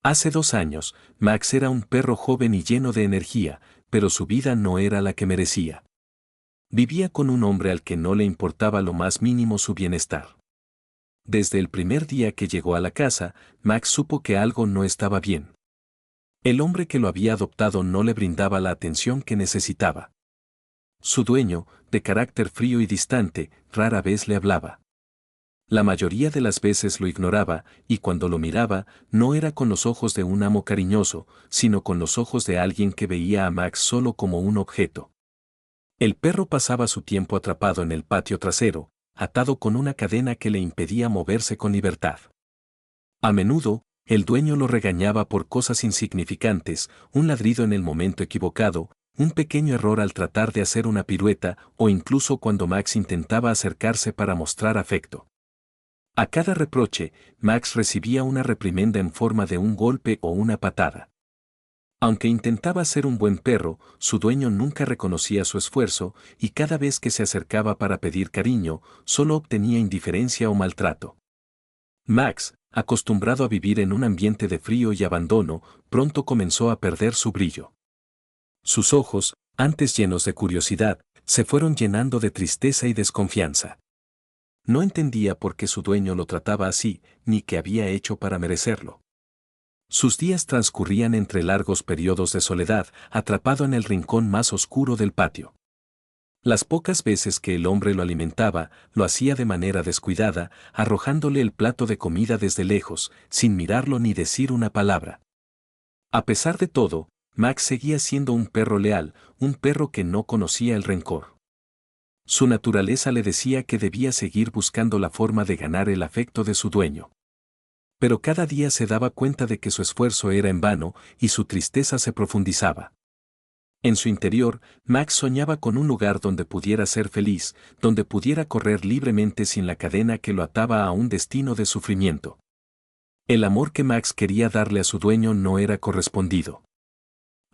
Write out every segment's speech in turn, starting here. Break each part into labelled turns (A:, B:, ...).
A: Hace 2 años, Max era un perro joven y lleno de energía, pero su vida no era la que merecía. Vivía con un hombre al que no le importaba lo más mínimo su bienestar. Desde el primer día que llegó a la casa, Max supo que algo no estaba bien. El hombre que lo había adoptado no le brindaba la atención que necesitaba. Su dueño, de carácter frío y distante, rara vez le hablaba. La mayoría de las veces lo ignoraba, y cuando lo miraba, no era con los ojos de un amo cariñoso, sino con los ojos de alguien que veía a Max solo como un objeto. El perro pasaba su tiempo atrapado en el patio trasero, atado con una cadena que le impedía moverse con libertad. A menudo, el dueño lo regañaba por cosas insignificantes, un ladrido en el momento equivocado, un pequeño error al tratar de hacer una pirueta o incluso cuando Max intentaba acercarse para mostrar afecto. A cada reproche, Max recibía una reprimenda en forma de un golpe o una patada. Aunque intentaba ser un buen perro, su dueño nunca reconocía su esfuerzo y cada vez que se acercaba para pedir cariño, solo obtenía indiferencia o maltrato. Max, acostumbrado a vivir en un ambiente de frío y abandono, pronto comenzó a perder su brillo. Sus ojos, antes llenos de curiosidad, se fueron llenando de tristeza y desconfianza. No entendía por qué su dueño lo trataba así, ni qué había hecho para merecerlo. Sus días transcurrían entre largos periodos de soledad, atrapado en el rincón más oscuro del patio. Las pocas veces que el hombre lo alimentaba, lo hacía de manera descuidada, arrojándole el plato de comida desde lejos, sin mirarlo ni decir una palabra. A pesar de todo, Max seguía siendo un perro leal, un perro que no conocía el rencor. Su naturaleza le decía que debía seguir buscando la forma de ganar el afecto de su dueño. Pero cada día se daba cuenta de que su esfuerzo era en vano y su tristeza se profundizaba. En su interior, Max soñaba con un lugar donde pudiera ser feliz, donde pudiera correr libremente sin la cadena que lo ataba a un destino de sufrimiento. El amor que Max quería darle a su dueño no era correspondido.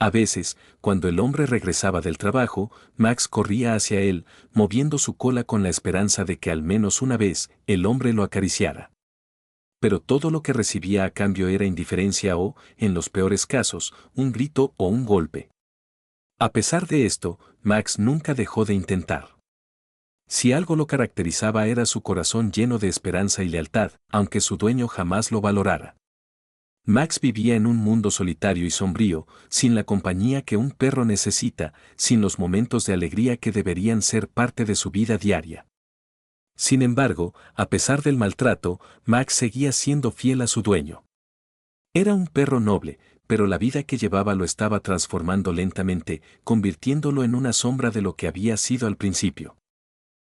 A: A veces, cuando el hombre regresaba del trabajo, Max corría hacia él, moviendo su cola con la esperanza de que al menos una vez el hombre lo acariciara. Pero todo lo que recibía a cambio era indiferencia o, en los peores casos, un grito o un golpe. A pesar de esto, Max nunca dejó de intentar. Si algo lo caracterizaba era su corazón lleno de esperanza y lealtad, aunque su dueño jamás lo valorara. Max vivía en un mundo solitario y sombrío, sin la compañía que un perro necesita, sin los momentos de alegría que deberían ser parte de su vida diaria. Sin embargo, a pesar del maltrato, Max seguía siendo fiel a su dueño. Era un perro noble, pero la vida que llevaba lo estaba transformando lentamente, convirtiéndolo en una sombra de lo que había sido al principio.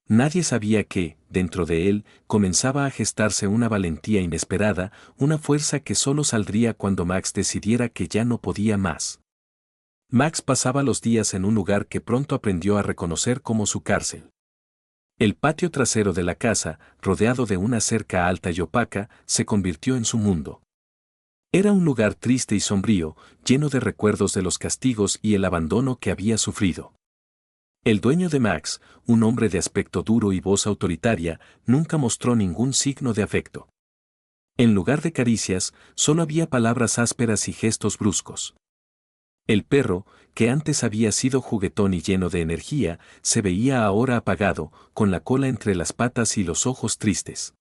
A: Nadie sabía que, dentro de él, comenzaba a gestarse una valentía inesperada, una fuerza que solo saldría cuando Max decidiera que ya no podía más. Max pasaba los días en un lugar que pronto aprendió a reconocer como su cárcel. El patio trasero de la casa, rodeado de una cerca alta y opaca, se convirtió en su mundo. Era un lugar triste y sombrío, lleno de recuerdos de los castigos y el abandono que había sufrido. El dueño de Max, un hombre de aspecto duro y voz autoritaria, nunca mostró ningún signo de afecto. En lugar de caricias, solo había palabras ásperas y gestos bruscos. El perro, que antes había sido juguetón y lleno de energía, se veía ahora apagado, con la cola entre las patas y los ojos tristes.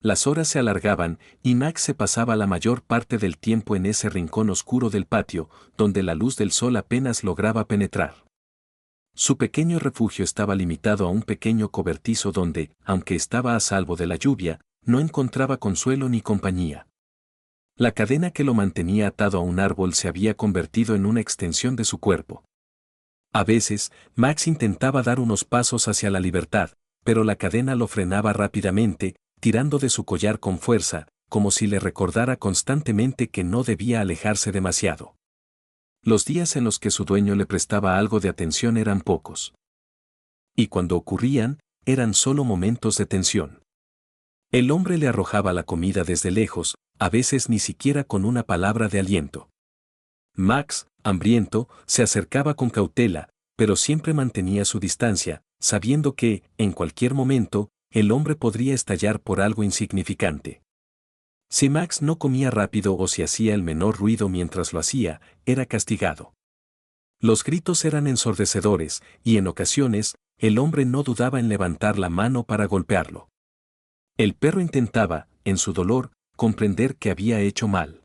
A: Las horas se alargaban y Max se pasaba la mayor parte del tiempo en ese rincón oscuro del patio, donde la luz del sol apenas lograba penetrar. Su pequeño refugio estaba limitado a un pequeño cobertizo donde, aunque estaba a salvo de la lluvia, no encontraba consuelo ni compañía. La cadena que lo mantenía atado a un árbol se había convertido en una extensión de su cuerpo. A veces, Max intentaba dar unos pasos hacia la libertad, pero la cadena lo frenaba rápidamente, tirando de su collar con fuerza, como si le recordara constantemente que no debía alejarse demasiado. Los días en los que su dueño le prestaba algo de atención eran pocos. Y cuando ocurrían, eran solo momentos de tensión. El hombre le arrojaba la comida desde lejos, a veces ni siquiera con una palabra de aliento. Max, hambriento, se acercaba con cautela, pero siempre mantenía su distancia, sabiendo que, en cualquier momento, el hombre podría estallar por algo insignificante. Si Max no comía rápido o si hacía el menor ruido mientras lo hacía, era castigado. Los gritos eran ensordecedores, y en ocasiones, el hombre no dudaba en levantar la mano para golpearlo. El perro intentaba, en su dolor, comprender que había hecho mal.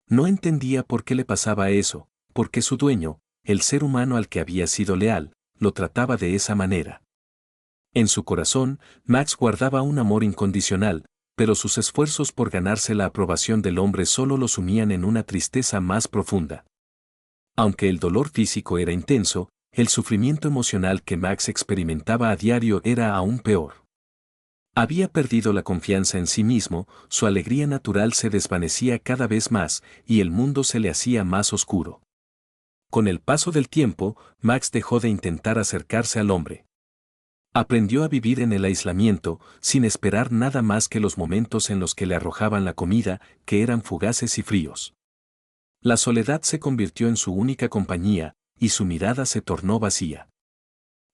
A: No entendía por qué le pasaba eso, porque su dueño, el ser humano al que había sido leal, lo trataba de esa manera. En su corazón, Max guardaba un amor incondicional, pero sus esfuerzos por ganarse la aprobación del hombre solo lo sumían en una tristeza más profunda. Aunque el dolor físico era intenso, el sufrimiento emocional que Max experimentaba a diario era aún peor. Había perdido la confianza en sí mismo, su alegría natural se desvanecía cada vez más, y el mundo se le hacía más oscuro. Con el paso del tiempo, Max dejó de intentar acercarse al hombre. Aprendió a vivir en el aislamiento, sin esperar nada más que los momentos en los que le arrojaban la comida, que eran fugaces y fríos. La soledad se convirtió en su única compañía, y su mirada se tornó vacía.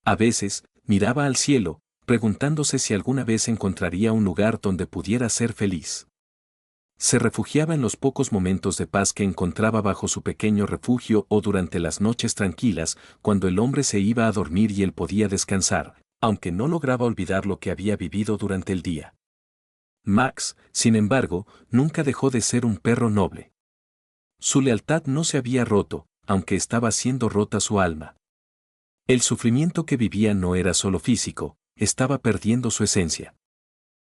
A: A veces, miraba al cielo, preguntándose si alguna vez encontraría un lugar donde pudiera ser feliz. Se refugiaba en los pocos momentos de paz que encontraba bajo su pequeño refugio o durante las noches tranquilas, cuando el hombre se iba a dormir y él podía descansar, aunque no lograba olvidar lo que había vivido durante el día. Max, sin embargo, nunca dejó de ser un perro noble. Su lealtad no se había roto, aunque estaba siendo rota su alma. El sufrimiento que vivía no era solo físico, estaba perdiendo su esencia.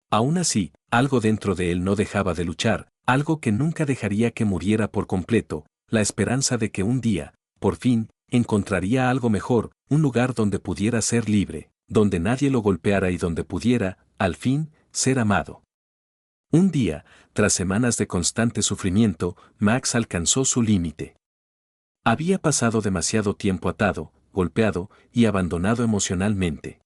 A: Aún así, algo dentro de él no dejaba de luchar, algo que nunca dejaría que muriera por completo, la esperanza de que un día, por fin, encontraría algo mejor, un lugar donde pudiera ser libre, donde nadie lo golpeara y donde pudiera, al fin, ser amado. Un día, tras semanas de constante sufrimiento, Max alcanzó su límite. Había pasado demasiado tiempo atado, golpeado y abandonado emocionalmente.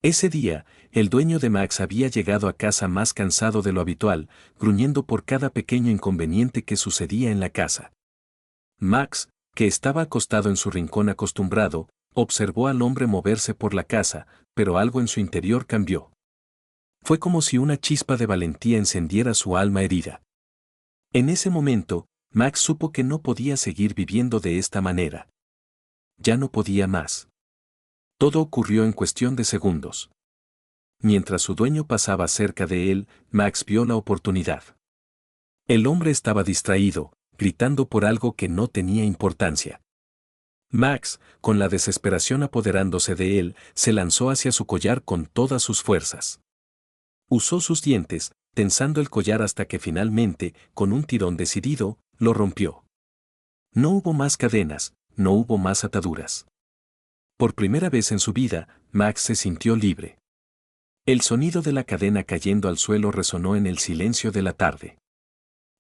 A: Ese día, el dueño de Max había llegado a casa más cansado de lo habitual, gruñendo por cada pequeño inconveniente que sucedía en la casa. Max, que estaba acostado en su rincón acostumbrado, observó al hombre moverse por la casa, pero algo en su interior cambió. Fue como si una chispa de valentía encendiera su alma herida. En ese momento, Max supo que no podía seguir viviendo de esta manera. Ya no podía más. Todo ocurrió en cuestión de segundos. Mientras su dueño pasaba cerca de él, Max vio la oportunidad. El hombre estaba distraído, gritando por algo que no tenía importancia. Max, con la desesperación apoderándose de él, se lanzó hacia su collar con todas sus fuerzas. Usó sus dientes, tensando el collar hasta que finalmente, con un tirón decidido, lo rompió. No hubo más cadenas, no hubo más ataduras. Por primera vez en su vida, Max se sintió libre. El sonido de la cadena cayendo al suelo resonó en el silencio de la tarde.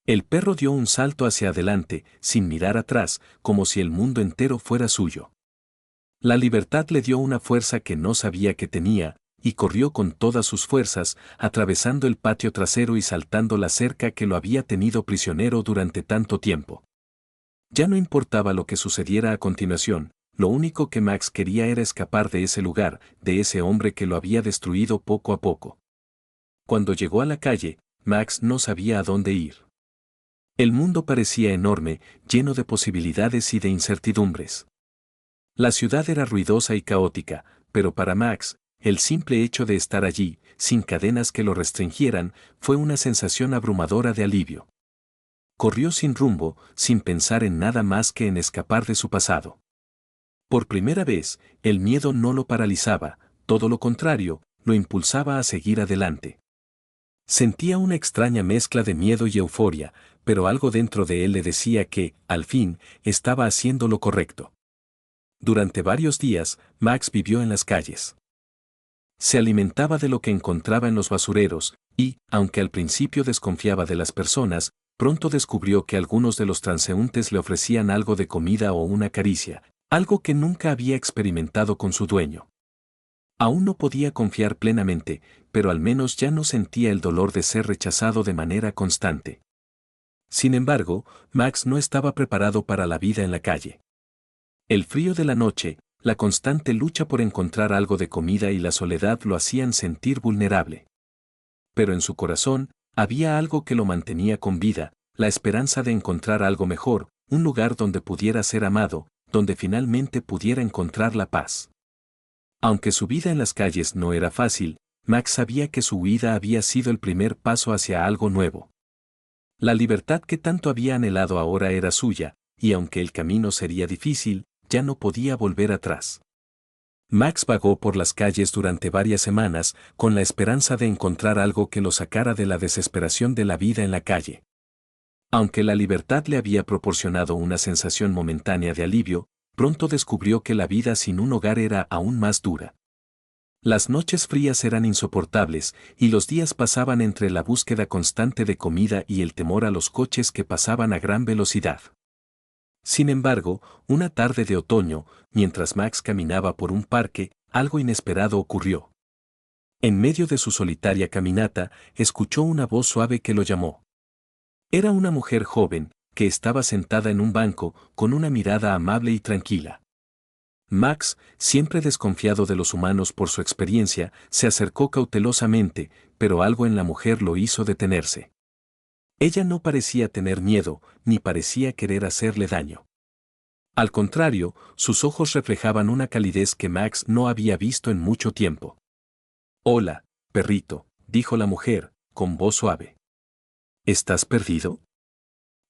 A: El perro dio un salto hacia adelante, sin mirar atrás, como si el mundo entero fuera suyo. La libertad le dio una fuerza que no sabía que tenía, y corrió con todas sus fuerzas, atravesando el patio trasero y saltando la cerca que lo había tenido prisionero durante tanto tiempo. Ya no importaba lo que sucediera a continuación, lo único que Max quería era escapar de ese lugar, de ese hombre que lo había destruido poco a poco. Cuando llegó a la calle, Max no sabía a dónde ir. El mundo parecía enorme, lleno de posibilidades y de incertidumbres. La ciudad era ruidosa y caótica, pero para Max, el simple hecho de estar allí, sin cadenas que lo restringieran, fue una sensación abrumadora de alivio. Corrió sin rumbo, sin pensar en nada más que en escapar de su pasado. Por primera vez, el miedo no lo paralizaba, todo lo contrario, lo impulsaba a seguir adelante. Sentía una extraña mezcla de miedo y euforia, pero algo dentro de él le decía que, al fin, estaba haciendo lo correcto. Durante varios días, Max vivió en las calles. Se alimentaba de lo que encontraba en los basureros, y, aunque al principio desconfiaba de las personas, pronto descubrió que algunos de los transeúntes le ofrecían algo de comida o una caricia, algo que nunca había experimentado con su dueño. Aún no podía confiar plenamente, pero al menos ya no sentía el dolor de ser rechazado de manera constante. Sin embargo, Max no estaba preparado para la vida en la calle. El frío de la noche, la constante lucha por encontrar algo de comida y la soledad lo hacían sentir vulnerable. Pero en su corazón, Había algo que lo mantenía con vida, la esperanza de encontrar algo mejor, un lugar donde pudiera ser amado, donde finalmente pudiera encontrar la paz. Aunque su vida en las calles no era fácil, Max sabía que su huida había sido el primer paso hacia algo nuevo. La libertad que tanto había anhelado ahora era suya, y aunque el camino sería difícil, ya no podía volver atrás. Max vagó por las calles durante varias semanas, con la esperanza de encontrar algo que lo sacara de la desesperación de la vida en la calle. Aunque la libertad le había proporcionado una sensación momentánea de alivio, pronto descubrió que la vida sin un hogar era aún más dura. Las noches frías eran insoportables, y los días pasaban entre la búsqueda constante de comida y el temor a los coches que pasaban a gran velocidad. Sin embargo, una tarde de otoño, mientras Max caminaba por un parque, algo inesperado ocurrió. En medio de su solitaria caminata, escuchó una voz suave que lo llamó. Era una mujer joven, que estaba sentada en un banco, con una mirada amable y tranquila. Max, siempre desconfiado de los humanos por su experiencia, se acercó cautelosamente, pero algo en la mujer lo hizo detenerse. Ella no parecía tener miedo, ni parecía querer hacerle daño. Al contrario, sus ojos reflejaban una calidez que Max no había visto en mucho tiempo. «Hola, perrito», dijo la mujer, con voz suave. «¿Estás perdido?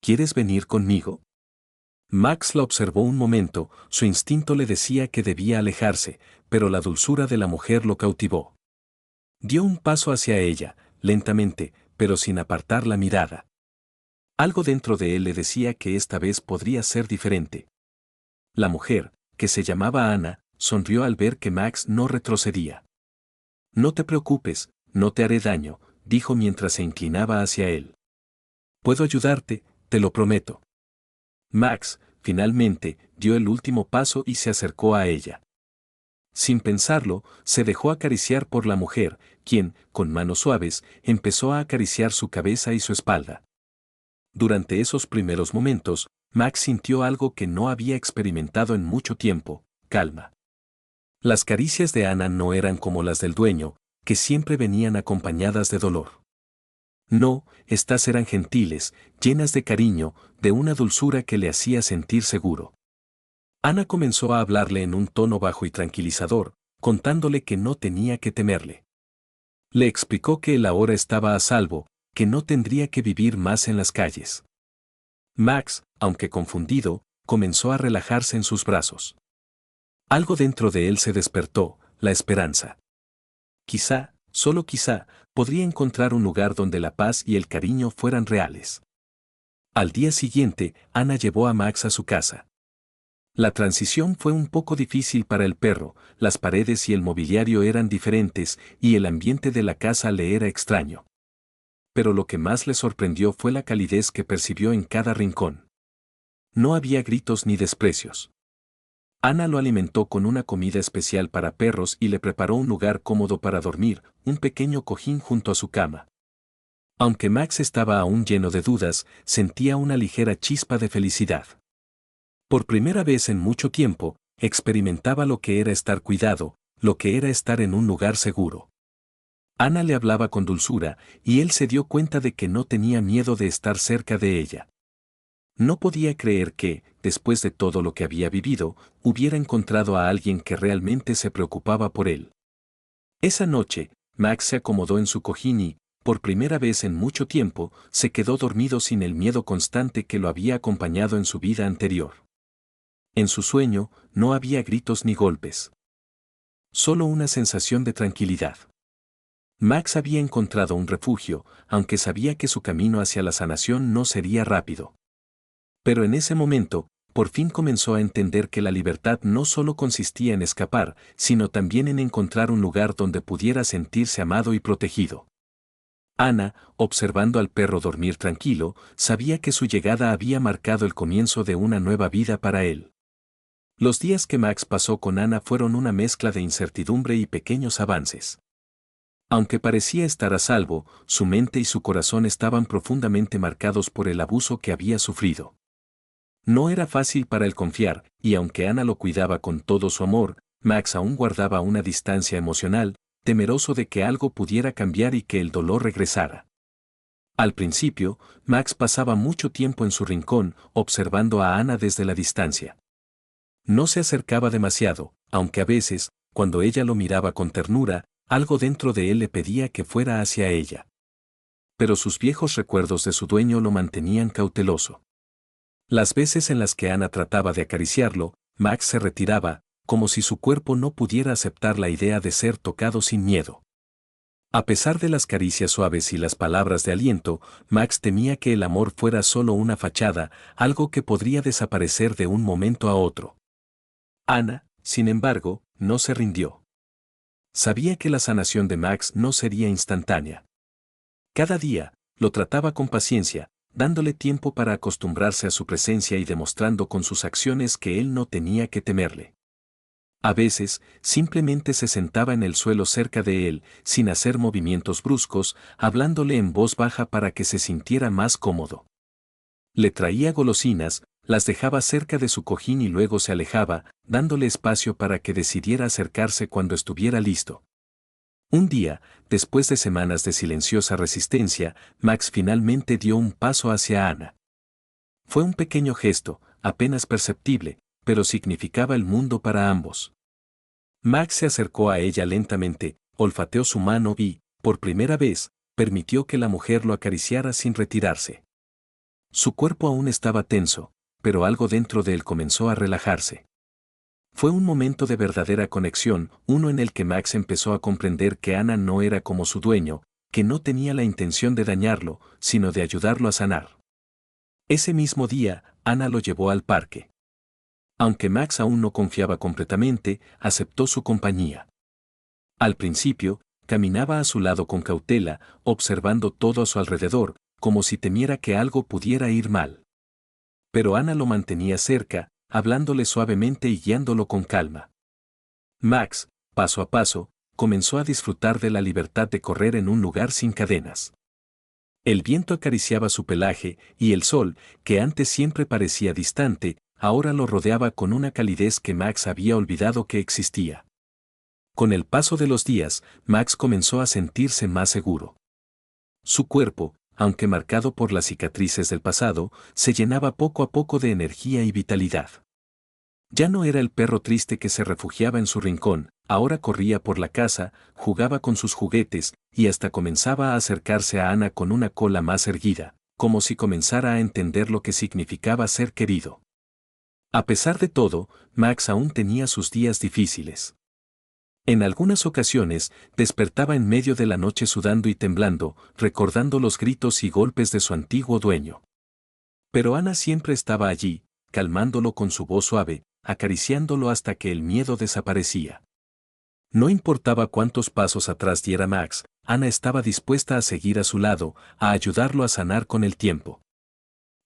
A: ¿Quieres venir conmigo?» Max la observó un momento, su instinto le decía que debía alejarse, pero la dulzura de la mujer lo cautivó. Dio un paso hacia ella, lentamente, pero sin apartar la mirada. Algo dentro de él le decía que esta vez podría ser diferente. La mujer, que se llamaba Ana, sonrió al ver que Max no retrocedía. «No te preocupes, no te haré daño», dijo mientras se inclinaba hacia él. «Puedo ayudarte, te lo prometo». Max, finalmente, dio el último paso y se acercó a ella. Sin pensarlo, se dejó acariciar por la mujer, quien, con manos suaves, empezó a acariciar su cabeza y su espalda. Durante esos primeros momentos, Max sintió algo que no había experimentado en mucho tiempo: calma. Las caricias de Ana no eran como las del dueño, que siempre venían acompañadas de dolor. No, estas eran gentiles, llenas de cariño, de una dulzura que le hacía sentir seguro. Ana comenzó a hablarle en un tono bajo y tranquilizador, contándole que no tenía que temerle. Le explicó que él ahora estaba a salvo, que no tendría que vivir más en las calles. Max, aunque confundido, comenzó a relajarse en sus brazos. Algo dentro de él se despertó, la esperanza. Quizá, solo quizá, podría encontrar un lugar donde la paz y el cariño fueran reales. Al día siguiente, Ana llevó a Max a su casa. La transición fue un poco difícil para el perro, las paredes y el mobiliario eran diferentes y el ambiente de la casa le era extraño. Pero lo que más le sorprendió fue la calidez que percibió en cada rincón. No había gritos ni desprecios. Ana lo alimentó con una comida especial para perros y le preparó un lugar cómodo para dormir, un pequeño cojín junto a su cama. Aunque Max estaba aún lleno de dudas, sentía una ligera chispa de felicidad. Por primera vez en mucho tiempo, experimentaba lo que era estar cuidado, lo que era estar en un lugar seguro. Ana le hablaba con dulzura, y él se dio cuenta de que no tenía miedo de estar cerca de ella. No podía creer que, después de todo lo que había vivido, hubiera encontrado a alguien que realmente se preocupaba por él. Esa noche, Max se acomodó en su cojín y, por primera vez en mucho tiempo, se quedó dormido sin el miedo constante que lo había acompañado en su vida anterior. En su sueño, no había gritos ni golpes. Solo una sensación de tranquilidad. Max había encontrado un refugio, aunque sabía que su camino hacia la sanación no sería rápido. Pero en ese momento, por fin comenzó a entender que la libertad no solo consistía en escapar, sino también en encontrar un lugar donde pudiera sentirse amado y protegido. Ana, observando al perro dormir tranquilo, sabía que su llegada había marcado el comienzo de una nueva vida para él. Los días que Max pasó con Ana fueron una mezcla de incertidumbre y pequeños avances. Aunque parecía estar a salvo, su mente y su corazón estaban profundamente marcados por el abuso que había sufrido. No era fácil para él confiar, y aunque Ana lo cuidaba con todo su amor, Max aún guardaba una distancia emocional, temeroso de que algo pudiera cambiar y que el dolor regresara. Al principio, Max pasaba mucho tiempo en su rincón, observando a Ana desde la distancia. No se acercaba demasiado, aunque a veces, cuando ella lo miraba con ternura, algo dentro de él le pedía que fuera hacia ella. Pero sus viejos recuerdos de su dueño lo mantenían cauteloso. Las veces en las que Ana trataba de acariciarlo, Max se retiraba, como si su cuerpo no pudiera aceptar la idea de ser tocado sin miedo. A pesar de las caricias suaves y las palabras de aliento, Max temía que el amor fuera solo una fachada, algo que podría desaparecer de un momento a otro. Ana, sin embargo, no se rindió. Sabía que la sanación de Max no sería instantánea. Cada día, lo trataba con paciencia, dándole tiempo para acostumbrarse a su presencia y demostrando con sus acciones que él no tenía que temerle. A veces, simplemente se sentaba en el suelo cerca de él, sin hacer movimientos bruscos, hablándole en voz baja para que se sintiera más cómodo. Le traía golosinas, las dejaba cerca de su cojín y luego se alejaba, dándole espacio para que decidiera acercarse cuando estuviera listo. Un día, después de semanas de silenciosa resistencia, Max finalmente dio un paso hacia Ana. Fue un pequeño gesto, apenas perceptible, pero significaba el mundo para ambos. Max se acercó a ella lentamente, olfateó su mano y, por primera vez, permitió que la mujer lo acariciara sin retirarse. Su cuerpo aún estaba tenso, pero algo dentro de él comenzó a relajarse. Fue un momento de verdadera conexión, uno en el que Max empezó a comprender que Ana no era como su dueño, que no tenía la intención de dañarlo, sino de ayudarlo a sanar. Ese mismo día, Ana lo llevó al parque. Aunque Max aún no confiaba completamente, aceptó su compañía. Al principio, caminaba a su lado con cautela, observando todo a su alrededor, como si temiera que algo pudiera ir mal. Pero Ana lo mantenía cerca, hablándole suavemente y guiándolo con calma. Max, paso a paso, comenzó a disfrutar de la libertad de correr en un lugar sin cadenas. El viento acariciaba su pelaje, y el sol, que antes siempre parecía distante, ahora lo rodeaba con una calidez que Max había olvidado que existía. Con el paso de los días, Max comenzó a sentirse más seguro. Su cuerpo, aunque marcado por las cicatrices del pasado, se llenaba poco a poco de energía y vitalidad. Ya no era el perro triste que se refugiaba en su rincón, ahora corría por la casa, jugaba con sus juguetes, y hasta comenzaba a acercarse a Ana con una cola más erguida, como si comenzara a entender lo que significaba ser querido. A pesar de todo, Max aún tenía sus días difíciles. En algunas ocasiones, despertaba en medio de la noche sudando y temblando, recordando los gritos y golpes de su antiguo dueño. Pero Ana siempre estaba allí, calmándolo con su voz suave, acariciándolo hasta que el miedo desaparecía. No importaba cuántos pasos atrás diera Max, Ana estaba dispuesta a seguir a su lado, a ayudarlo a sanar con el tiempo.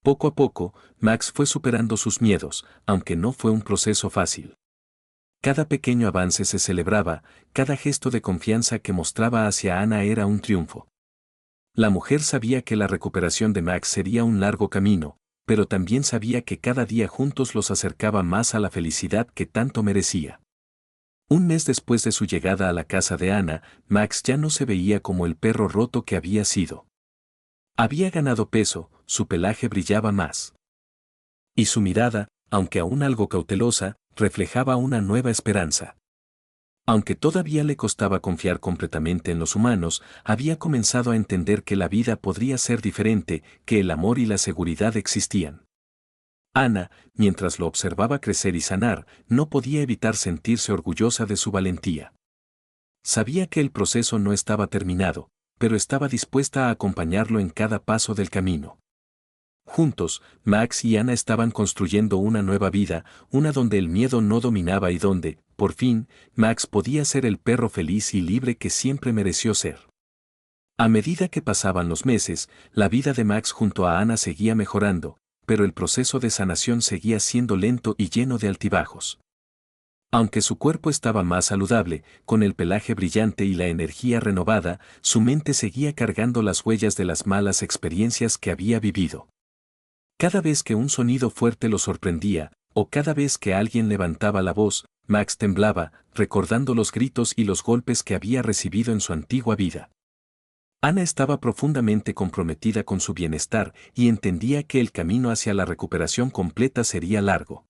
A: Poco a poco, Max fue superando sus miedos, aunque no fue un proceso fácil. Cada pequeño avance se celebraba, cada gesto de confianza que mostraba hacia Ana era un triunfo. La mujer sabía que la recuperación de Max sería un largo camino, pero también sabía que cada día juntos los acercaba más a la felicidad que tanto merecía. Un mes después de su llegada a la casa de Ana, Max ya no se veía como el perro roto que había sido. Había ganado peso, su pelaje brillaba más. Y su mirada, aunque aún algo cautelosa, reflejaba una nueva esperanza. Aunque todavía le costaba confiar completamente en los humanos, había comenzado a entender que la vida podría ser diferente, que el amor y la seguridad existían. Ana, mientras lo observaba crecer y sanar, no podía evitar sentirse orgullosa de su valentía. Sabía que el proceso no estaba terminado, pero estaba dispuesta a acompañarlo en cada paso del camino. Juntos, Max y Ana estaban construyendo una nueva vida, una donde el miedo no dominaba y donde, por fin, Max podía ser el perro feliz y libre que siempre mereció ser. A medida que pasaban los meses, la vida de Max junto a Ana seguía mejorando, pero el proceso de sanación seguía siendo lento y lleno de altibajos. Aunque su cuerpo estaba más saludable, con el pelaje brillante y la energía renovada, su mente seguía cargando las huellas de las malas experiencias que había vivido. Cada vez que un sonido fuerte lo sorprendía, o cada vez que alguien levantaba la voz, Max temblaba, recordando los gritos y los golpes que había recibido en su antigua vida. Ana estaba profundamente comprometida con su bienestar y entendía que el camino hacia la recuperación completa sería largo.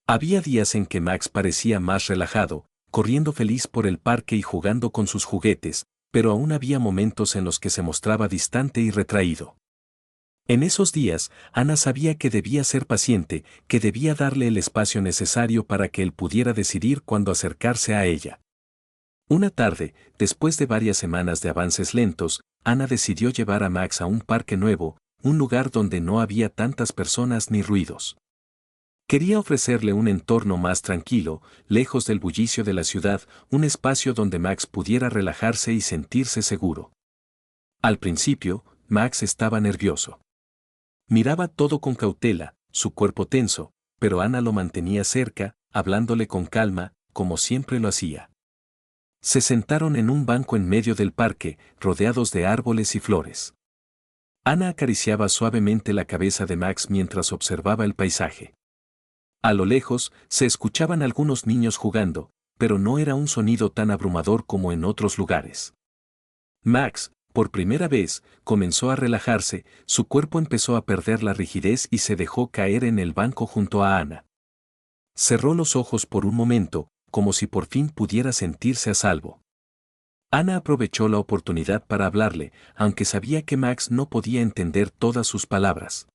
A: Había días en que Max parecía más relajado, corriendo feliz por el parque y jugando con sus juguetes, pero aún había momentos en los que se mostraba distante y retraído. En esos días, Ana sabía que debía ser paciente, que debía darle el espacio necesario para que él pudiera decidir cuándo acercarse a ella. Una tarde, después de varias semanas de avances lentos, Ana decidió llevar a Max a un parque nuevo, un lugar donde no había tantas personas ni ruidos. Quería ofrecerle un entorno más tranquilo, lejos del bullicio de la ciudad, un espacio donde Max pudiera relajarse y sentirse seguro. Al principio, Max estaba nervioso. Miraba todo con cautela, su cuerpo tenso, pero Ana lo mantenía cerca, hablándole con calma, como siempre lo hacía. Se sentaron en un banco en medio del parque, rodeados de árboles y flores. Ana acariciaba suavemente la cabeza de Max mientras observaba el paisaje. A lo lejos, se escuchaban algunos niños jugando, pero no era un sonido tan abrumador como en otros lugares. Max, por primera vez, comenzó a relajarse, su cuerpo empezó a perder la rigidez y se dejó caer en el banco junto a Ana. Cerró los ojos por un momento, como si por fin pudiera sentirse a salvo. Ana aprovechó la oportunidad para hablarle, aunque sabía que Max no podía entender todas sus palabras.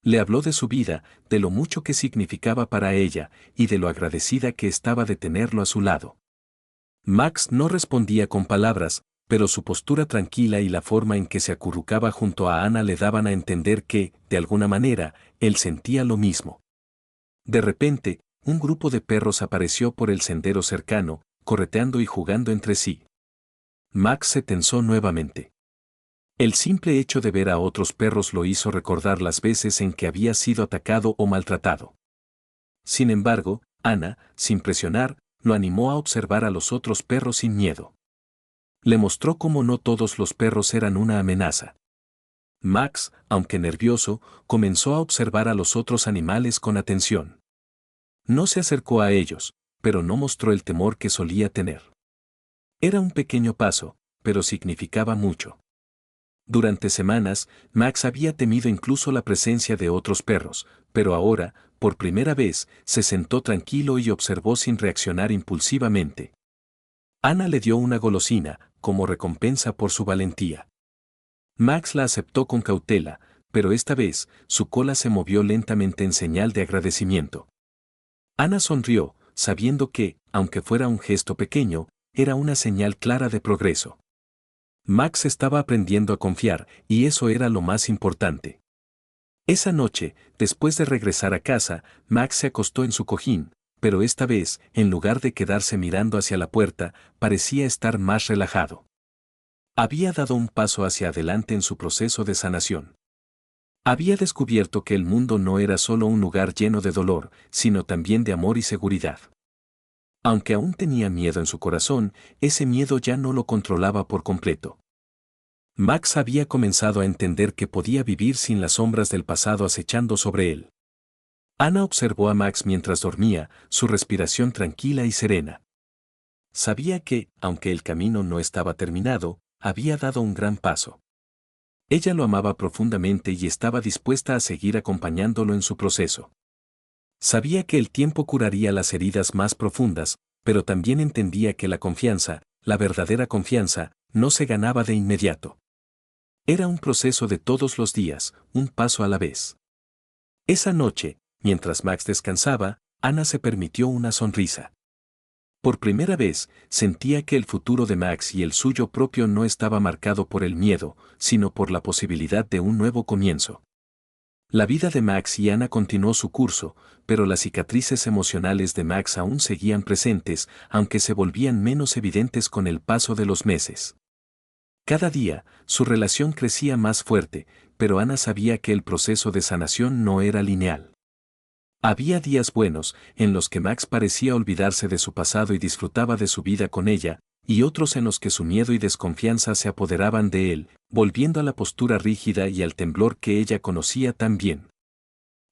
A: Le habló de su vida, de lo mucho que significaba para ella, y de lo agradecida que estaba de tenerlo a su lado. Max no respondía con palabras, pero su postura tranquila y la forma en que se acurrucaba junto a Ana le daban a entender que, de alguna manera, él sentía lo mismo. De repente, un grupo de perros apareció por el sendero cercano, correteando y jugando entre sí. Max se tensó nuevamente. El simple hecho de ver a otros perros lo hizo recordar las veces en que había sido atacado o maltratado. Sin embargo, Ana, sin presionar, lo animó a observar a los otros perros sin miedo. Le mostró cómo no todos los perros eran una amenaza. Max, aunque nervioso, comenzó a observar a los otros animales con atención. No se acercó a ellos, pero no mostró el temor que solía tener. Era un pequeño paso, pero significaba mucho. Durante semanas, Max había temido incluso la presencia de otros perros, pero ahora, por primera vez, se sentó tranquilo y observó sin reaccionar impulsivamente. Ana le dio una golosina, como recompensa por su valentía. Max la aceptó con cautela, pero esta vez, su cola se movió lentamente en señal de agradecimiento. Ana sonrió, sabiendo que, aunque fuera un gesto pequeño, era una señal clara de progreso. Max estaba aprendiendo a confiar, y eso era lo más importante. Esa noche, después de regresar a casa, Max se acostó en su cojín, pero esta vez, en lugar de quedarse mirando hacia la puerta, parecía estar más relajado. Había dado un paso hacia adelante en su proceso de sanación. Había descubierto que el mundo no era solo un lugar lleno de dolor, sino también de amor y seguridad. Aunque aún tenía miedo en su corazón, ese miedo ya no lo controlaba por completo. Max había comenzado a entender que podía vivir sin las sombras del pasado acechando sobre él. Ana observó a Max mientras dormía, su respiración tranquila y serena. Sabía que, aunque el camino no estaba terminado, había dado un gran paso. Ella lo amaba profundamente y estaba dispuesta a seguir acompañándolo en su proceso. Sabía que el tiempo curaría las heridas más profundas, pero también entendía que la confianza, la verdadera confianza, no se ganaba de inmediato. Era un proceso de todos los días, un paso a la vez. Esa noche, mientras Max descansaba, Ana se permitió una sonrisa. Por primera vez, sentía que el futuro de Max y el suyo propio no estaba marcado por el miedo, sino por la posibilidad de un nuevo comienzo. La vida de Max y Ana continuó su curso, pero las cicatrices emocionales de Max aún seguían presentes, aunque se volvían menos evidentes con el paso de los meses. Cada día, su relación crecía más fuerte, pero Ana sabía que el proceso de sanación no era lineal. Había días buenos, en los que Max parecía olvidarse de su pasado y disfrutaba de su vida con ella, y otros en los que su miedo y desconfianza se apoderaban de él, volviendo a la postura rígida y al temblor que ella conocía tan bien.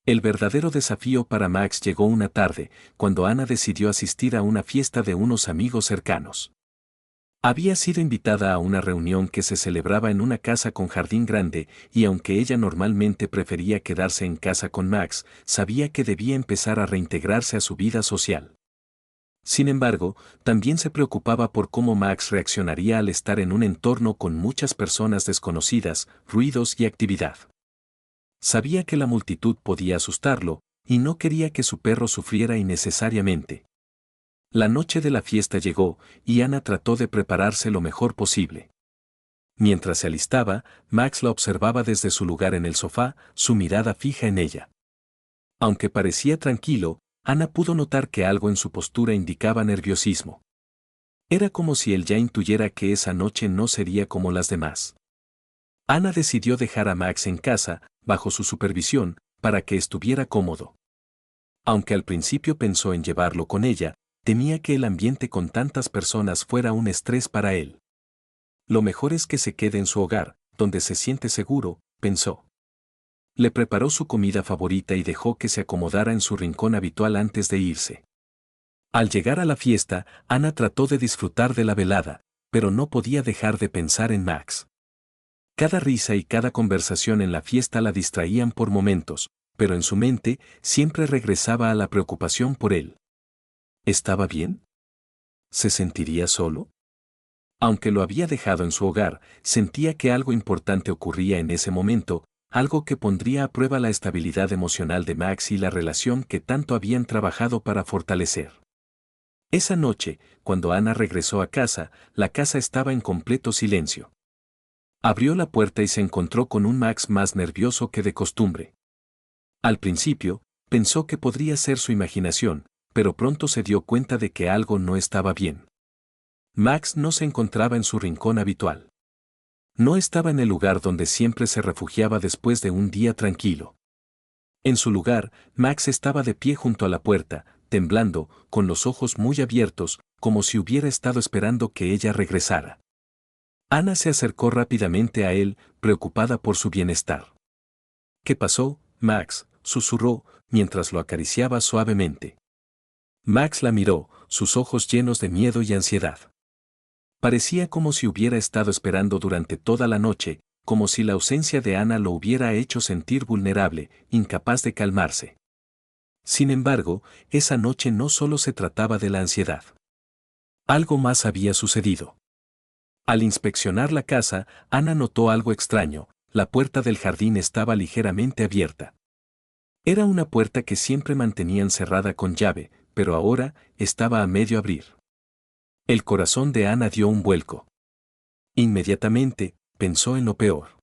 A: El verdadero desafío para Max llegó una tarde, cuando Ana decidió asistir a una fiesta de unos amigos cercanos. Había sido invitada a una reunión que se celebraba en una casa con jardín grande, y aunque ella normalmente prefería quedarse en casa con Max, sabía que debía empezar a reintegrarse a su vida social. Sin embargo, también se preocupaba por cómo Max reaccionaría al estar en un entorno con muchas personas desconocidas, ruidos y actividad. Sabía que la multitud podía asustarlo, y no quería que su perro sufriera innecesariamente. La noche de la fiesta llegó, y Ana trató de prepararse lo mejor posible. Mientras se alistaba, Max la observaba desde su lugar en el sofá, su mirada fija en ella. Aunque parecía tranquilo, Ana pudo notar que algo en su postura indicaba nerviosismo. Era como si él ya intuyera que esa noche no sería como las demás. Ana decidió dejar a Max en casa, bajo su supervisión, para que estuviera cómodo. Aunque al principio pensó en llevarlo con ella, temía que el ambiente con tantas personas fuera un estrés para él. Lo mejor es que se quede en su hogar, donde se siente seguro, pensó. Le preparó su comida favorita y dejó que se acomodara en su rincón habitual antes de irse. Al llegar a la fiesta, Ana trató de disfrutar de la velada, pero no podía dejar de pensar en Max. Cada risa y cada conversación en la fiesta la distraían por momentos, pero en su mente siempre regresaba a la preocupación por él. ¿Estaba bien? ¿Se sentiría solo? Aunque lo había dejado en su hogar, sentía que algo importante ocurría en ese momento, algo que pondría a prueba la estabilidad emocional de Max y la relación que tanto habían trabajado para fortalecer. Esa noche, cuando Ana regresó a casa, la casa estaba en completo silencio. Abrió la puerta y se encontró con un Max más nervioso que de costumbre. Al principio, pensó que podría ser su imaginación, pero pronto se dio cuenta de que algo no estaba bien. Max no se encontraba en su rincón habitual. No estaba en el lugar donde siempre se refugiaba después de un día tranquilo. En su lugar, Max estaba de pie junto a la puerta, temblando, con los ojos muy abiertos, como si hubiera estado esperando que ella regresara. Ana se acercó rápidamente a él, preocupada por su bienestar. ¿Qué pasó, Max?, susurró, mientras lo acariciaba suavemente. Max la miró, sus ojos llenos de miedo y ansiedad. Parecía como si hubiera estado esperando durante toda la noche, como si la ausencia de Ana lo hubiera hecho sentir vulnerable, incapaz de calmarse. Sin embargo, esa noche no solo se trataba de la ansiedad. Algo más había sucedido. Al inspeccionar la casa, Ana notó algo extraño: la puerta del jardín estaba ligeramente abierta. Era una puerta que siempre mantenían cerrada con llave, pero ahora estaba a medio abrir. El corazón de Ana dio un vuelco. Inmediatamente, pensó en lo peor.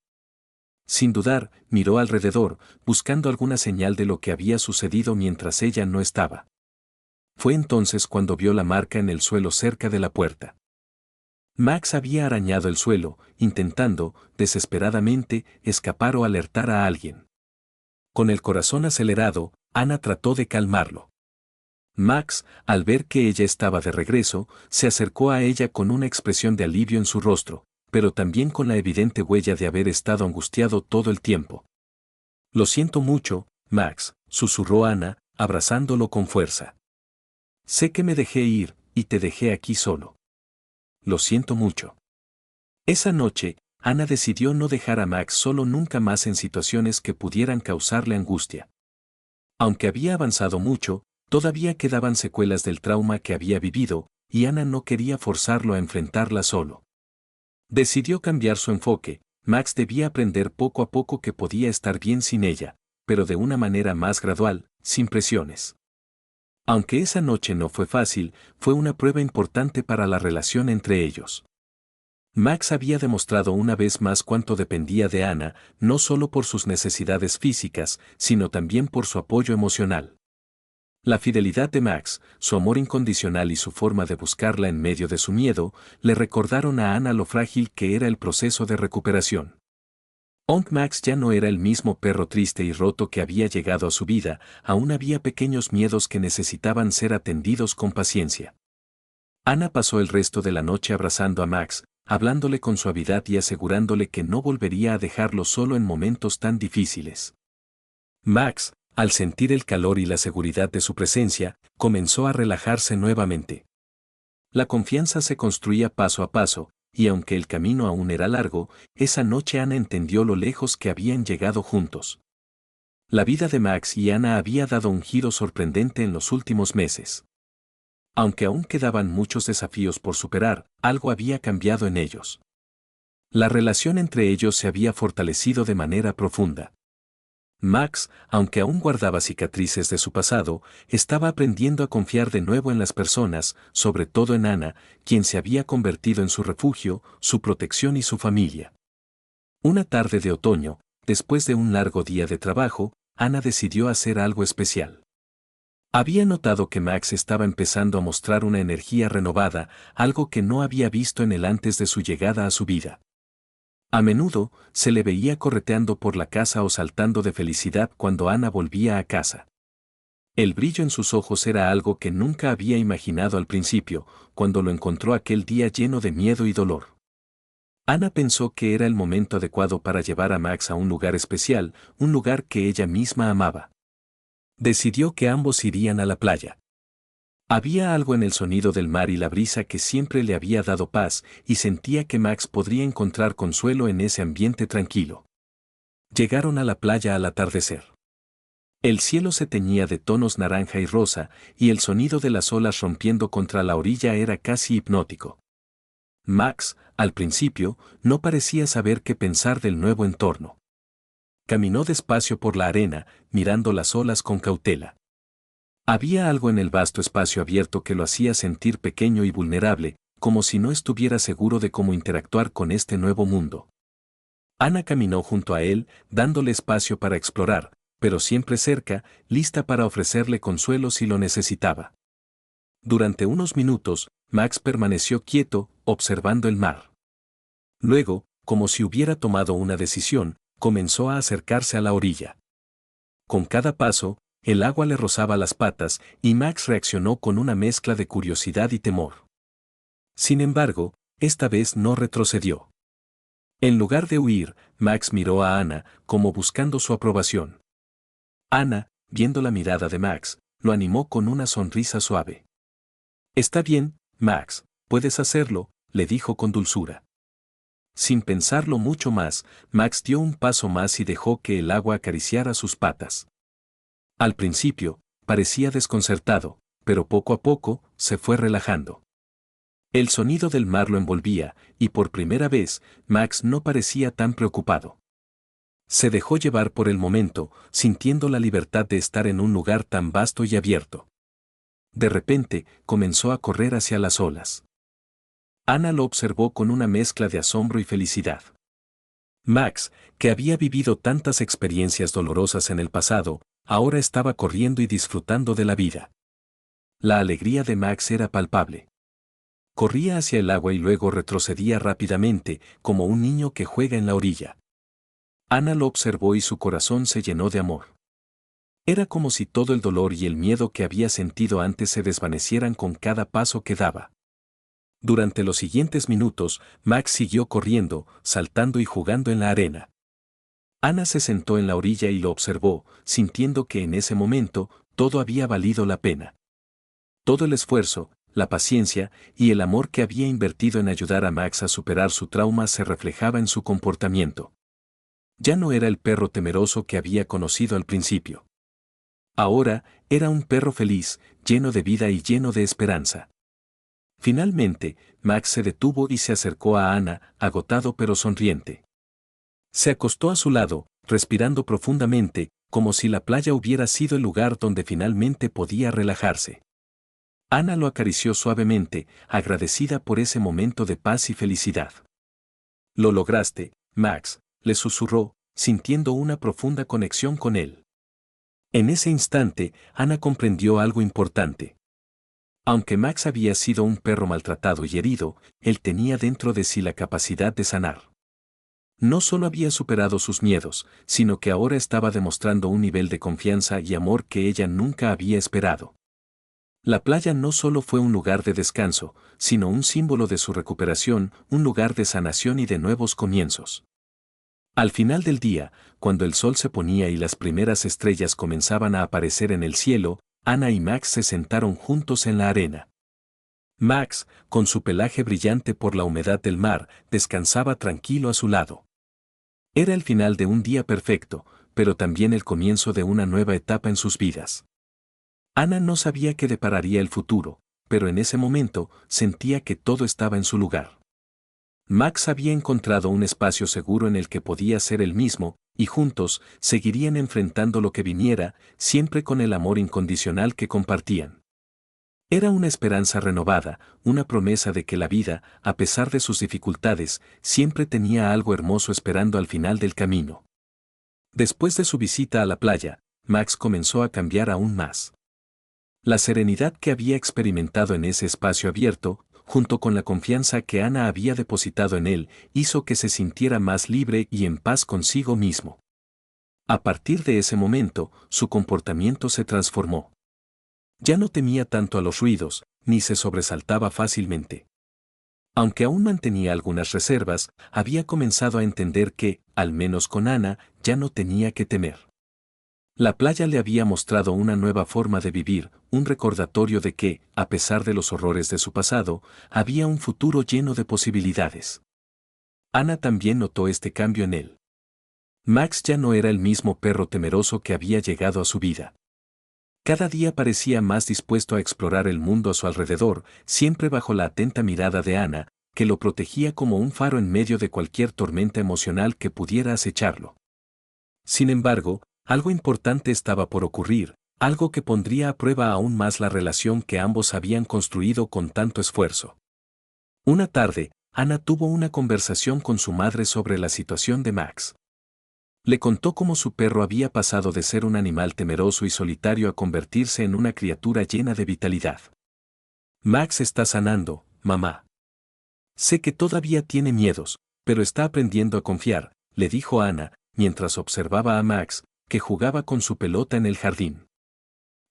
A: Sin dudar, miró alrededor, buscando alguna señal de lo que había sucedido mientras ella no estaba. Fue entonces cuando vio la marca en el suelo cerca de la puerta. Max había arañado el suelo, intentando, desesperadamente, escapar o alertar a alguien. Con el corazón acelerado, Ana trató de calmarlo. Max, al ver que ella estaba de regreso, se acercó a ella con una expresión de alivio en su rostro, pero también con la evidente huella de haber estado angustiado todo el tiempo. Lo siento mucho, Max, susurró Ana, abrazándolo con fuerza. Sé que me dejé ir, y te dejé aquí solo. Lo siento mucho. Esa noche, Ana decidió no dejar a Max solo nunca más en situaciones que pudieran causarle angustia. Aunque había avanzado mucho, todavía quedaban secuelas del trauma que había vivido, y Ana no quería forzarlo a enfrentarla solo. Decidió cambiar su enfoque. Max debía aprender poco a poco que podía estar bien sin ella, pero de una manera más gradual, sin presiones. Aunque esa noche no fue fácil, fue una prueba importante para la relación entre ellos. Max había demostrado una vez más cuánto dependía de Ana, no solo por sus necesidades físicas, sino también por su apoyo emocional. La fidelidad de Max, su amor incondicional y su forma de buscarla en medio de su miedo, le recordaron a Ana lo frágil que era el proceso de recuperación. Aunque Max ya no era el mismo perro triste y roto que había llegado a su vida, aún había pequeños miedos que necesitaban ser atendidos con paciencia. Ana pasó el resto de la noche abrazando a Max, hablándole con suavidad y asegurándole que no volvería a dejarlo solo en momentos tan difíciles. Max, al sentir el calor y la seguridad de su presencia, comenzó a relajarse nuevamente. La confianza se construía paso a paso, y aunque el camino aún era largo, esa noche Ana entendió lo lejos que habían llegado juntos. La vida de Max y Ana había dado un giro sorprendente en los últimos meses. Aunque aún quedaban muchos desafíos por superar, algo había cambiado en ellos. La relación entre ellos se había fortalecido de manera profunda. Max, aunque aún guardaba cicatrices de su pasado, estaba aprendiendo a confiar de nuevo en las personas, sobre todo en Ana, quien se había convertido en su refugio, su protección y su familia. Una tarde de otoño, después de un largo día de trabajo, Ana decidió hacer algo especial. Había notado que Max estaba empezando a mostrar una energía renovada, algo que no había visto en él antes de su llegada a su vida. A menudo, se le veía correteando por la casa o saltando de felicidad cuando Ana volvía a casa. El brillo en sus ojos era algo que nunca había imaginado al principio, cuando lo encontró aquel día lleno de miedo y dolor. Ana pensó que era el momento adecuado para llevar a Max a un lugar especial, un lugar que ella misma amaba. Decidió que ambos irían a la playa. Había algo en el sonido del mar y la brisa que siempre le había dado paz, y sentía que Max podría encontrar consuelo en ese ambiente tranquilo. Llegaron a la playa al atardecer. El cielo se teñía de tonos naranja y rosa, y el sonido de las olas rompiendo contra la orilla era casi hipnótico. Max, al principio, no parecía saber qué pensar del nuevo entorno. Caminó despacio por la arena, mirando las olas con cautela. Había algo en el vasto espacio abierto que lo hacía sentir pequeño y vulnerable, como si no estuviera seguro de cómo interactuar con este nuevo mundo. Ana caminó junto a él, dándole espacio para explorar, pero siempre cerca, lista para ofrecerle consuelo si lo necesitaba. Durante unos minutos, Max permaneció quieto, observando el mar. Luego, como si hubiera tomado una decisión, comenzó a acercarse a la orilla. Con cada paso, el agua le rozaba las patas y Max reaccionó con una mezcla de curiosidad y temor. Sin embargo, esta vez no retrocedió. En lugar de huir, Max miró a Ana, como buscando su aprobación. Ana, viendo la mirada de Max, lo animó con una sonrisa suave. «Está bien, Max, puedes hacerlo», le dijo con dulzura. Sin pensarlo mucho más, Max dio un paso más y dejó que el agua acariciara sus patas. Al principio, parecía desconcertado, pero poco a poco, se fue relajando. El sonido del mar lo envolvía, y por primera vez, Max no parecía tan preocupado. Se dejó llevar por el momento, sintiendo la libertad de estar en un lugar tan vasto y abierto. De repente, comenzó a correr hacia las olas. Ana lo observó con una mezcla de asombro y felicidad. Max, que había vivido tantas experiencias dolorosas en el pasado, ahora estaba corriendo y disfrutando de la vida. La alegría de Max era palpable. Corría hacia el agua y luego retrocedía rápidamente, como un niño que juega en la orilla. Ana lo observó y su corazón se llenó de amor. Era como si todo el dolor y el miedo que había sentido antes se desvanecieran con cada paso que daba. Durante los siguientes minutos, Max siguió corriendo, saltando y jugando en la arena. Ana se sentó en la orilla y lo observó, sintiendo que en ese momento, todo había valido la pena. Todo el esfuerzo, la paciencia y el amor que había invertido en ayudar a Max a superar su trauma se reflejaba en su comportamiento. Ya no era el perro temeroso que había conocido al principio. Ahora, era un perro feliz, lleno de vida y lleno de esperanza. Finalmente, Max se detuvo y se acercó a Ana, agotado pero sonriente. Se acostó a su lado, respirando profundamente, como si la playa hubiera sido el lugar donde finalmente podía relajarse. Ana lo acarició suavemente, agradecida por ese momento de paz y felicidad. «Lo lograste, Max», le susurró, sintiendo una profunda conexión con él. En ese instante, Ana comprendió algo importante. Aunque Max había sido un perro maltratado y herido, él tenía dentro de sí la capacidad de sanar. No solo había superado sus miedos, sino que ahora estaba demostrando un nivel de confianza y amor que ella nunca había esperado. La playa no solo fue un lugar de descanso, sino un símbolo de su recuperación, un lugar de sanación y de nuevos comienzos. Al final del día, cuando el sol se ponía y las primeras estrellas comenzaban a aparecer en el cielo, Ana y Max se sentaron juntos en la arena. Max, con su pelaje brillante por la humedad del mar, descansaba tranquilo a su lado. Era el final de un día perfecto, pero también el comienzo de una nueva etapa en sus vidas. Ana no sabía qué depararía el futuro, pero en ese momento sentía que todo estaba en su lugar. Max había encontrado un espacio seguro en el que podía ser él mismo, y juntos seguirían enfrentando lo que viniera, siempre con el amor incondicional que compartían. Era una esperanza renovada, una promesa de que la vida, a pesar de sus dificultades, siempre tenía algo hermoso esperando al final del camino. Después de su visita a la playa, Max comenzó a cambiar aún más. La serenidad que había experimentado en ese espacio abierto, junto con la confianza que Ana había depositado en él, hizo que se sintiera más libre y en paz consigo mismo. A partir de ese momento, su comportamiento se transformó. Ya no temía tanto a los ruidos, ni se sobresaltaba fácilmente. Aunque aún mantenía algunas reservas, había comenzado a entender que, al menos con Ana, ya no tenía que temer. La playa le había mostrado una nueva forma de vivir, un recordatorio de que, a pesar de los horrores de su pasado, había un futuro lleno de posibilidades. Ana también notó este cambio en él. Max ya no era el mismo perro temeroso que había llegado a su vida. Cada día parecía más dispuesto a explorar el mundo a su alrededor, siempre bajo la atenta mirada de Ana, que lo protegía como un faro en medio de cualquier tormenta emocional que pudiera acecharlo. Sin embargo, algo importante estaba por ocurrir, algo que pondría a prueba aún más la relación que ambos habían construido con tanto esfuerzo. Una tarde, Ana tuvo una conversación con su madre sobre la situación de Max. Le contó cómo su perro había pasado de ser un animal temeroso y solitario a convertirse en una criatura llena de vitalidad. Max está sanando, mamá. Sé que todavía tiene miedos, pero está aprendiendo a confiar, le dijo Ana, mientras observaba a Max, que jugaba con su pelota en el jardín.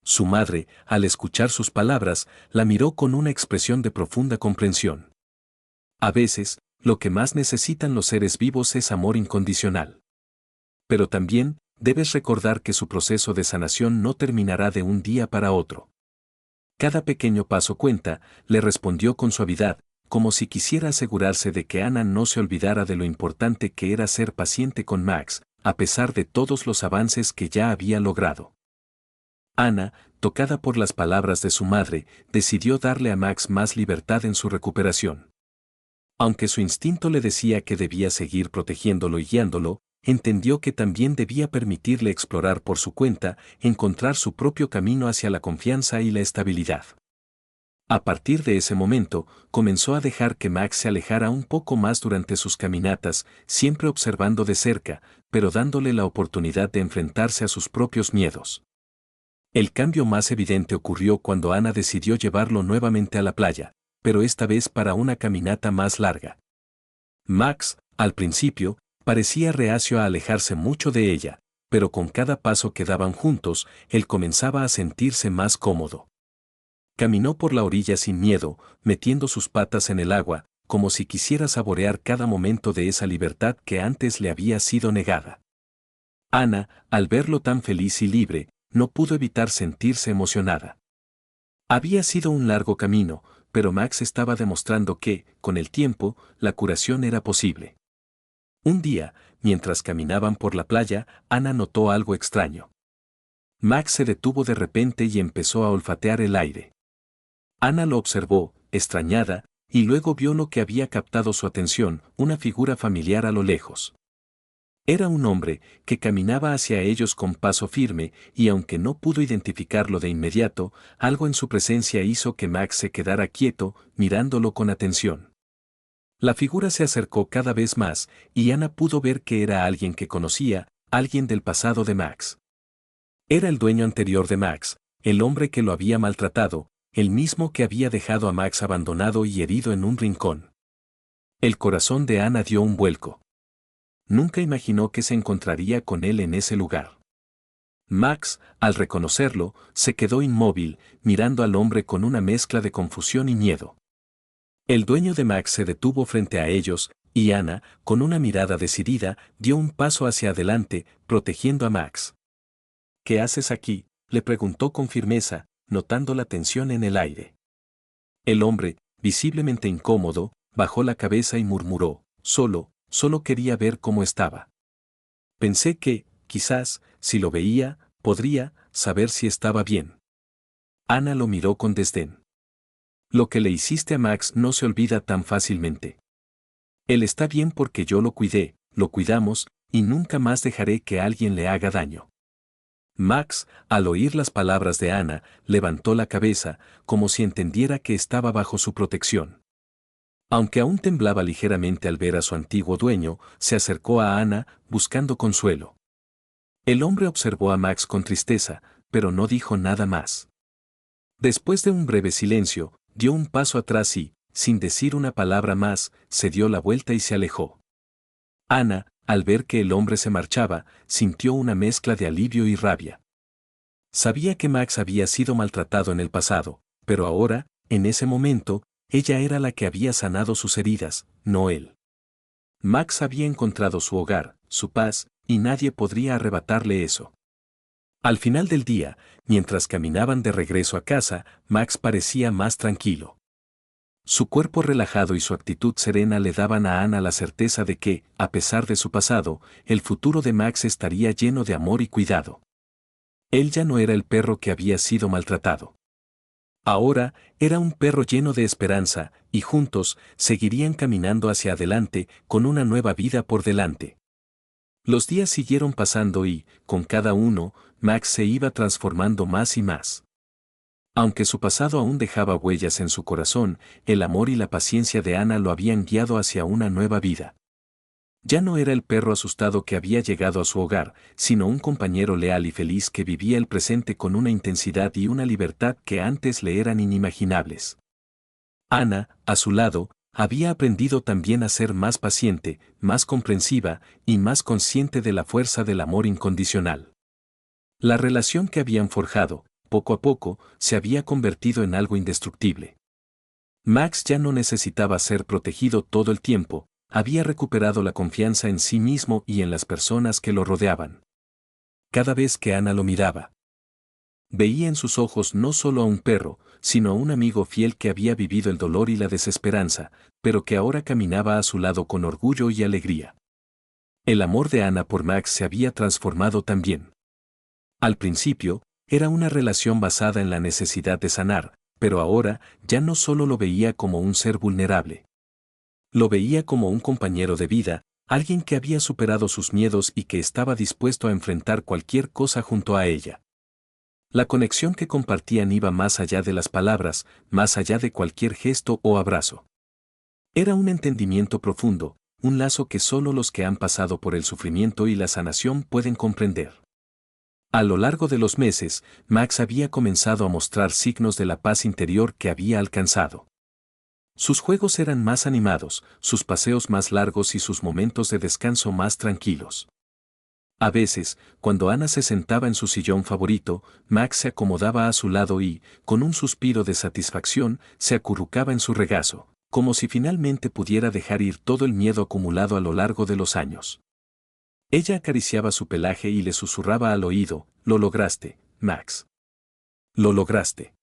A: Su madre, al escuchar sus palabras, la miró con una expresión de profunda comprensión. A veces, lo que más necesitan los seres vivos es amor incondicional. Pero también, debes recordar que su proceso de sanación no terminará de un día para otro. Cada pequeño paso cuenta, le respondió con suavidad, como si quisiera asegurarse de que Ana no se olvidara de lo importante que era ser paciente con Max, a pesar de todos los avances que ya había logrado. Ana, tocada por las palabras de su madre, decidió darle a Max más libertad en su recuperación. Aunque su instinto le decía que debía seguir protegiéndolo y guiándolo, entendió que también debía permitirle explorar por su cuenta, encontrar su propio camino hacia la confianza y la estabilidad. A partir de ese momento, comenzó a dejar que Max se alejara un poco más durante sus caminatas, siempre observando de cerca, pero dándole la oportunidad de enfrentarse a sus propios miedos. El cambio más evidente ocurrió cuando Ana decidió llevarlo nuevamente a la playa, pero esta vez para una caminata más larga. Max, al principio, parecía reacio a alejarse mucho de ella, pero con cada paso que daban juntos, él comenzaba a sentirse más cómodo. Caminó por la orilla sin miedo, metiendo sus patas en el agua, como si quisiera saborear cada momento de esa libertad que antes le había sido negada. Ana, al verlo tan feliz y libre, no pudo evitar sentirse emocionada. Había sido un largo camino, pero Max estaba demostrando que, con el tiempo, la curación era posible. Un día, mientras caminaban por la playa, Ana notó algo extraño. Max se detuvo de repente y empezó a olfatear el aire. Ana lo observó, extrañada, y luego vio lo que había captado su atención, una figura familiar a lo lejos. Era un hombre que caminaba hacia ellos con paso firme, y aunque no pudo identificarlo de inmediato, algo en su presencia hizo que Max se quedara quieto, mirándolo con atención. La figura se acercó cada vez más, y Ana pudo ver que era alguien que conocía, alguien del pasado de Max. Era el dueño anterior de Max, el hombre que lo había maltratado, el mismo que había dejado a Max abandonado y herido en un rincón. El corazón de Ana dio un vuelco. Nunca imaginó que se encontraría con él en ese lugar. Max, al reconocerlo, se quedó inmóvil, mirando al hombre con una mezcla de confusión y miedo. El dueño de Max se detuvo frente a ellos, y Ana, con una mirada decidida, dio un paso hacia adelante, protegiendo a Max. ¿Qué haces aquí?, le preguntó con firmeza, notando la tensión en el aire. El hombre, visiblemente incómodo, bajó la cabeza y murmuró, solo quería ver cómo estaba. Pensé que, quizás, si lo veía, podría saber si estaba bien. Ana lo miró con desdén. Lo que le hiciste a Max no se olvida tan fácilmente. Él está bien porque yo lo cuidé, lo cuidamos, y nunca más dejaré que alguien le haga daño. Max, al oír las palabras de Ana, levantó la cabeza, como si entendiera que estaba bajo su protección. Aunque aún temblaba ligeramente al ver a su antiguo dueño, se acercó a Ana, buscando consuelo. El hombre observó a Max con tristeza, pero no dijo nada más. Después de un breve silencio, dio un paso atrás y, sin decir una palabra más, se dio la vuelta y se alejó. Ana, al ver que el hombre se marchaba, sintió una mezcla de alivio y rabia. Sabía que Max había sido maltratado en el pasado, pero ahora, en ese momento, ella era la que había sanado sus heridas, no él. Max había encontrado su hogar, su paz, y nadie podría arrebatarle eso. Al final del día, mientras caminaban de regreso a casa, Max parecía más tranquilo. Su cuerpo relajado y su actitud serena le daban a Ana la certeza de que, a pesar de su pasado, el futuro de Max estaría lleno de amor y cuidado. Él ya no era el perro que había sido maltratado. Ahora, era un perro lleno de esperanza, y juntos, seguirían caminando hacia adelante, con una nueva vida por delante. Los días siguieron pasando y, con cada uno, Max se iba transformando más y más. Aunque su pasado aún dejaba huellas en su corazón, el amor y la paciencia de Ana lo habían guiado hacia una nueva vida. Ya no era el perro asustado que había llegado a su hogar, sino un compañero leal y feliz que vivía el presente con una intensidad y una libertad que antes le eran inimaginables. Ana, a su lado, había aprendido también a ser más paciente, más comprensiva y más consciente de la fuerza del amor incondicional. La relación que habían forjado, poco a poco, se había convertido en algo indestructible. Max ya no necesitaba ser protegido todo el tiempo, había recuperado la confianza en sí mismo y en las personas que lo rodeaban. Cada vez que Ana lo miraba, veía en sus ojos no solo a un perro, sino a un amigo fiel que había vivido el dolor y la desesperanza, pero que ahora caminaba a su lado con orgullo y alegría. El amor de Ana por Max se había transformado también. Al principio, era una relación basada en la necesidad de sanar, pero ahora ya no solo lo veía como un ser vulnerable. Lo veía como un compañero de vida, alguien que había superado sus miedos y que estaba dispuesto a enfrentar cualquier cosa junto a ella. La conexión que compartían iba más allá de las palabras, más allá de cualquier gesto o abrazo. Era un entendimiento profundo, un lazo que solo los que han pasado por el sufrimiento y la sanación pueden comprender. A lo largo de los meses, Max había comenzado a mostrar signos de la paz interior que había alcanzado. Sus juegos eran más animados, sus paseos más largos y sus momentos de descanso más tranquilos. A veces, cuando Ana se sentaba en su sillón favorito, Max se acomodaba a su lado y, con un suspiro de satisfacción, se acurrucaba en su regazo, como si finalmente pudiera dejar ir todo el miedo acumulado a lo largo de los años. Ella acariciaba su pelaje y le susurraba al oído, «Lo lograste, Max. Lo lograste».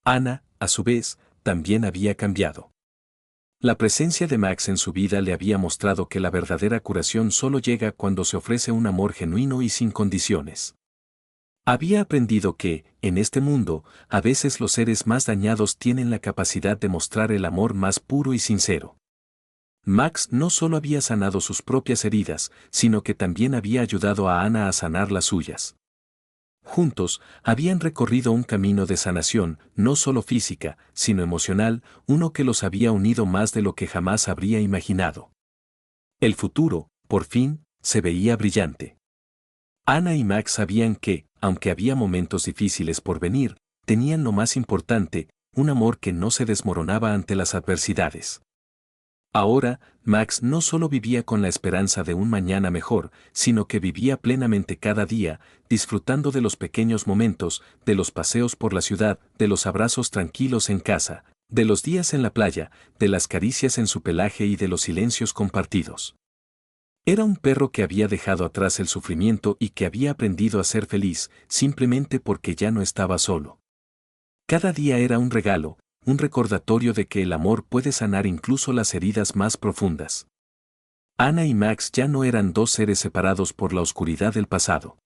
A: Ana, a su vez, también había cambiado. La presencia de Max en su vida le había mostrado que la verdadera curación solo llega cuando se ofrece un amor genuino y sin condiciones. Había aprendido que, en este mundo, a veces los seres más dañados tienen la capacidad de mostrar el amor más puro y sincero. Max no solo había sanado sus propias heridas, sino que también había ayudado a Ana a sanar las suyas. Juntos, habían recorrido un camino de sanación, no solo física, sino emocional, uno que los había unido más de lo que jamás habría imaginado. El futuro, por fin, se veía brillante. Ana y Max sabían que, aunque había momentos difíciles por venir, tenían lo más importante, un amor que no se desmoronaba ante las adversidades. Ahora, Max no solo vivía con la esperanza de un mañana mejor, sino que vivía plenamente cada día, disfrutando de los pequeños momentos, de los paseos por la ciudad, de los abrazos tranquilos en casa, de los días en la playa, de las caricias en su pelaje y de los silencios compartidos. Era un perro que había dejado atrás el sufrimiento y que había aprendido a ser feliz, simplemente porque ya no estaba solo. Cada día era un regalo, un recordatorio de que el amor puede sanar incluso las heridas más profundas. Ana y Max ya no eran dos seres separados por la oscuridad del pasado.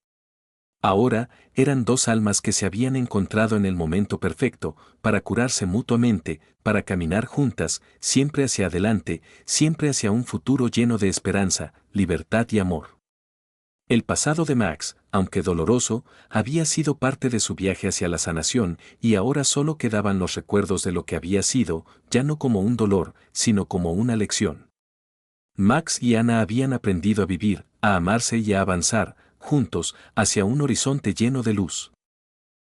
A: Ahora, eran dos almas que se habían encontrado en el momento perfecto, para curarse mutuamente, para caminar juntas, siempre hacia adelante, siempre hacia un futuro lleno de esperanza, libertad y amor. El pasado de Max, aunque doloroso, había sido parte de su viaje hacia la sanación, y ahora solo quedaban los recuerdos de lo que había sido, ya no como un dolor, sino como una lección. Max y Ana habían aprendido a vivir, a amarse y a avanzar, juntos, hacia un horizonte lleno de luz.